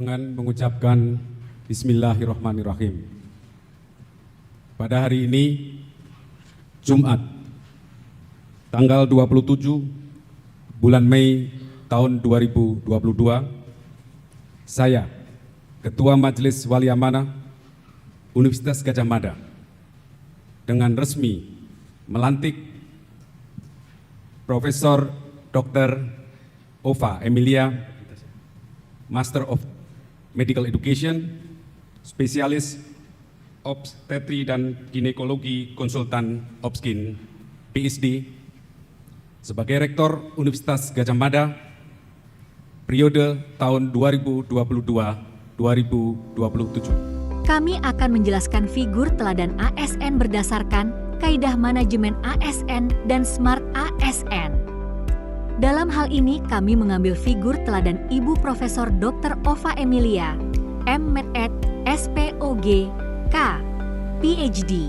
Dengan mengucapkan Bismillahirrahmanirrahim. Pada hari ini, Jumat, tanggal 27 bulan Mei tahun 2022, saya, Ketua Majelis Wali Amanah Universitas Gadjah Mada, dengan resmi melantik Profesor Dr. Ova Emilia, Master of Medical Education, spesialis obstetri dan ginekologi konsultan Obskin, PhD, sebagai Rektor Universitas Gadjah Mada periode tahun 2022-2027. Kami akan menjelaskan figur teladan ASN berdasarkan Kaidah Manajemen ASN dan Smart ASN. Dalam hal ini, kami mengambil figur teladan Ibu Profesor Dr. Ova Emilia, M.Med.Ed, SPOG, K, PhD.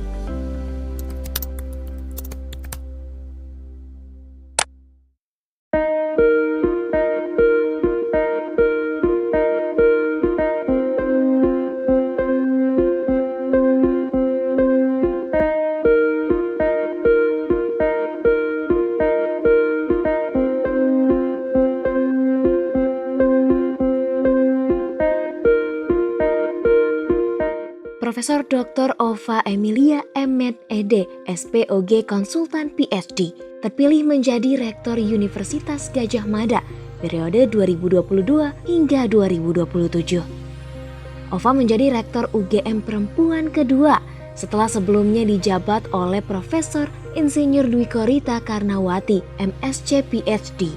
Profesor Dr. Ova Emilia, M.Med.Ed, SPOG Konsultan PhD, terpilih menjadi Rektor Universitas Gadjah Mada periode 2022 hingga 2027. Ova menjadi Rektor UGM perempuan kedua setelah sebelumnya dijabat oleh Profesor Insinyur Dwi Korita Karnawati, MSc PhD.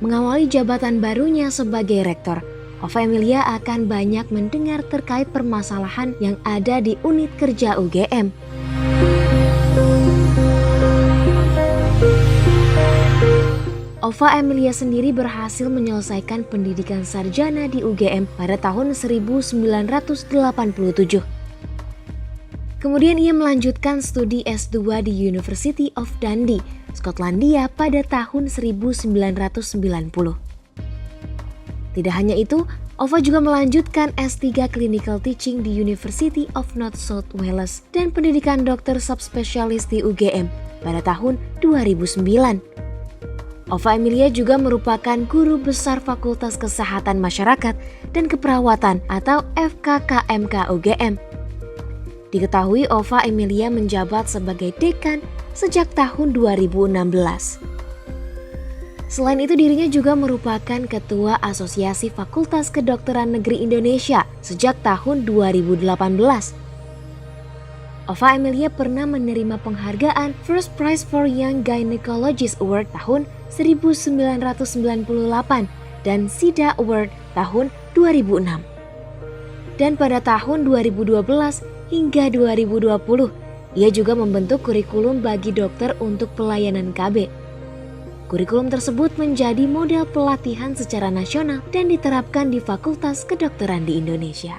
Mengawali jabatan barunya sebagai Rektor, Ova Emilia akan banyak mendengar terkait permasalahan yang ada di unit kerja UGM. Ova Emilia sendiri berhasil menyelesaikan pendidikan sarjana di UGM pada tahun 1987. Kemudian ia melanjutkan studi S2 di University of Dundee, Skotlandia pada tahun 1990. Tidak hanya itu, Ova juga melanjutkan S3 Clinical Teaching di University of North South Wales dan pendidikan dokter subspesialis di UGM pada tahun 2009. Ova Emilia juga merupakan guru besar Fakultas Kesehatan Masyarakat dan Keperawatan atau FKKMK UGM. Diketahui Ova Emilia menjabat sebagai dekan sejak tahun 2016. Selain itu, dirinya juga merupakan Ketua Asosiasi Fakultas Kedokteran Negeri Indonesia sejak tahun 2018. Ova Emilia pernah menerima penghargaan First Prize for Young Gynecologist Award tahun 1998 dan SIDA Award tahun 2006. Dan pada tahun 2012 hingga 2020, ia juga membentuk kurikulum bagi dokter untuk pelayanan KB. Kurikulum tersebut menjadi model pelatihan secara nasional dan diterapkan di Fakultas Kedokteran di Indonesia.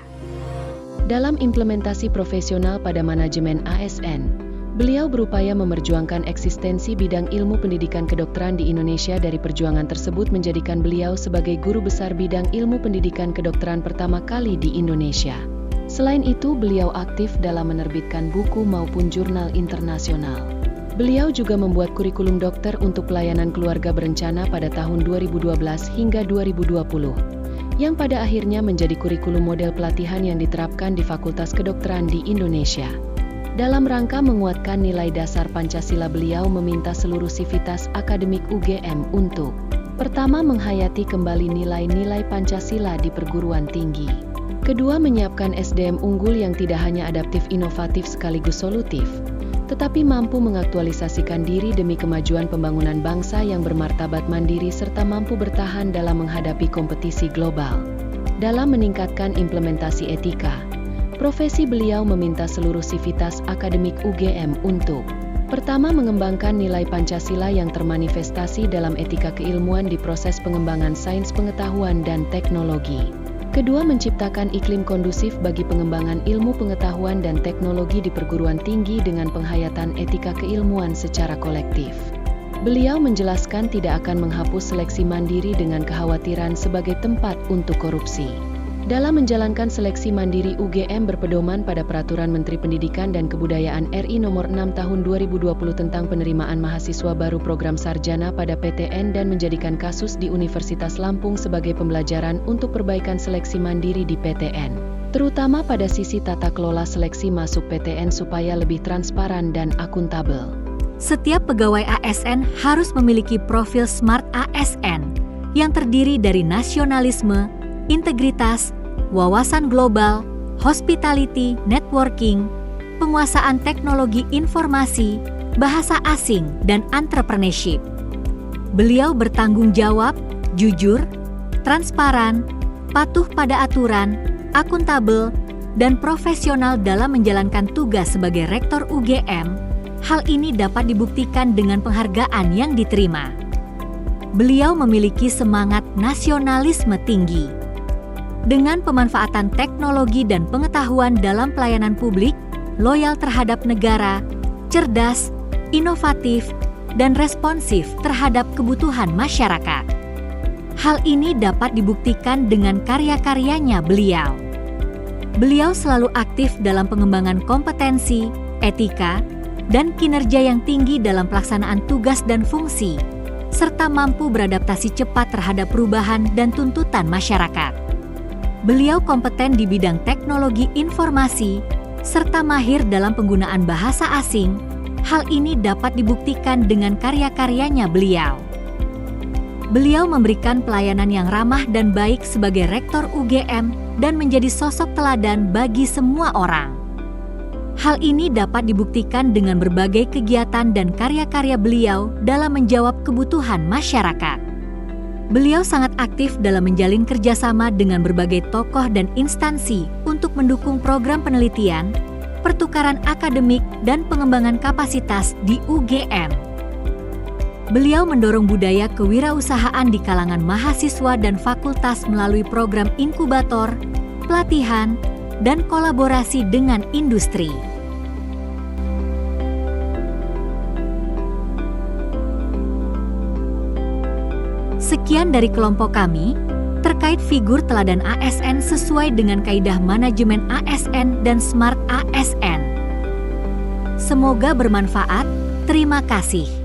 Dalam implementasi profesional pada manajemen ASN, beliau berupaya memerjuangkan eksistensi bidang ilmu pendidikan kedokteran di Indonesia. Dari perjuangan tersebut menjadikan beliau sebagai guru besar bidang ilmu pendidikan kedokteran pertama kali di Indonesia. Selain itu, beliau aktif dalam menerbitkan buku maupun jurnal internasional. Beliau juga membuat kurikulum dokter untuk pelayanan keluarga berencana pada tahun 2012 hingga 2020, yang pada akhirnya menjadi kurikulum model pelatihan yang diterapkan di Fakultas Kedokteran di Indonesia. Dalam rangka menguatkan nilai dasar Pancasila, beliau meminta seluruh sivitas akademik UGM untuk pertama, menghayati kembali nilai-nilai Pancasila di perguruan tinggi. Kedua, menyiapkan SDM unggul yang tidak hanya adaptif, inovatif sekaligus solutif, tetapi mampu mengaktualisasikan diri demi kemajuan pembangunan bangsa yang bermartabat mandiri serta mampu bertahan dalam menghadapi kompetisi global. Dalam meningkatkan implementasi etika, profesi beliau meminta seluruh sivitas akademik UGM untuk pertama, mengembangkan nilai Pancasila yang termanifestasi dalam etika keilmuan di proses pengembangan sains pengetahuan dan teknologi. Kedua, menciptakan iklim kondusif bagi pengembangan ilmu pengetahuan dan teknologi di perguruan tinggi dengan penghayatan etika keilmuan secara kolektif. Beliau menjelaskan tidak akan menghapus seleksi mandiri dengan kekhawatiran sebagai tempat untuk korupsi. Dalam menjalankan seleksi mandiri UGM berpedoman pada Peraturan Menteri Pendidikan dan Kebudayaan RI Nomor 6 Tahun 2020 tentang penerimaan mahasiswa baru program sarjana pada PTN dan menjadikan kasus di Universitas Lampung sebagai pembelajaran untuk perbaikan seleksi mandiri di PTN, terutama pada sisi tata kelola seleksi masuk PTN supaya lebih transparan dan akuntabel. Setiap pegawai ASN harus memiliki profil Smart ASN yang terdiri dari nasionalisme, integritas, wawasan global, hospitality, networking, penguasaan teknologi informasi, bahasa asing, dan entrepreneurship. Beliau bertanggung jawab, jujur, transparan, patuh pada aturan, akuntabel, dan profesional dalam menjalankan tugas sebagai Rektor UGM. Hal ini dapat dibuktikan dengan penghargaan yang diterima. Beliau memiliki semangat nasionalisme tinggi. Dengan pemanfaatan teknologi dan pengetahuan dalam pelayanan publik, loyal terhadap negara, cerdas, inovatif, dan responsif terhadap kebutuhan masyarakat. Hal ini dapat dibuktikan dengan karya-karyanya beliau. Beliau selalu aktif dalam pengembangan kompetensi, etika, dan kinerja yang tinggi dalam pelaksanaan tugas dan fungsi, serta mampu beradaptasi cepat terhadap perubahan dan tuntutan masyarakat. Beliau kompeten di bidang teknologi informasi, serta mahir dalam penggunaan bahasa asing. Hal ini dapat dibuktikan dengan karya-karyanya beliau. Beliau memberikan pelayanan yang ramah dan baik sebagai Rektor UGM dan menjadi sosok teladan bagi semua orang. Hal ini dapat dibuktikan dengan berbagai kegiatan dan karya-karya beliau dalam menjawab kebutuhan masyarakat. Beliau sangat aktif dalam menjalin kerjasama dengan berbagai tokoh dan instansi untuk mendukung program penelitian, pertukaran akademik, dan pengembangan kapasitas di UGM. Beliau mendorong budaya kewirausahaan di kalangan mahasiswa dan fakultas melalui program inkubator, pelatihan, dan kolaborasi dengan industri. Sekian dari kelompok kami terkait figur teladan ASN sesuai dengan kaidah manajemen ASN dan Smart ASN. Semoga bermanfaat. Terima kasih.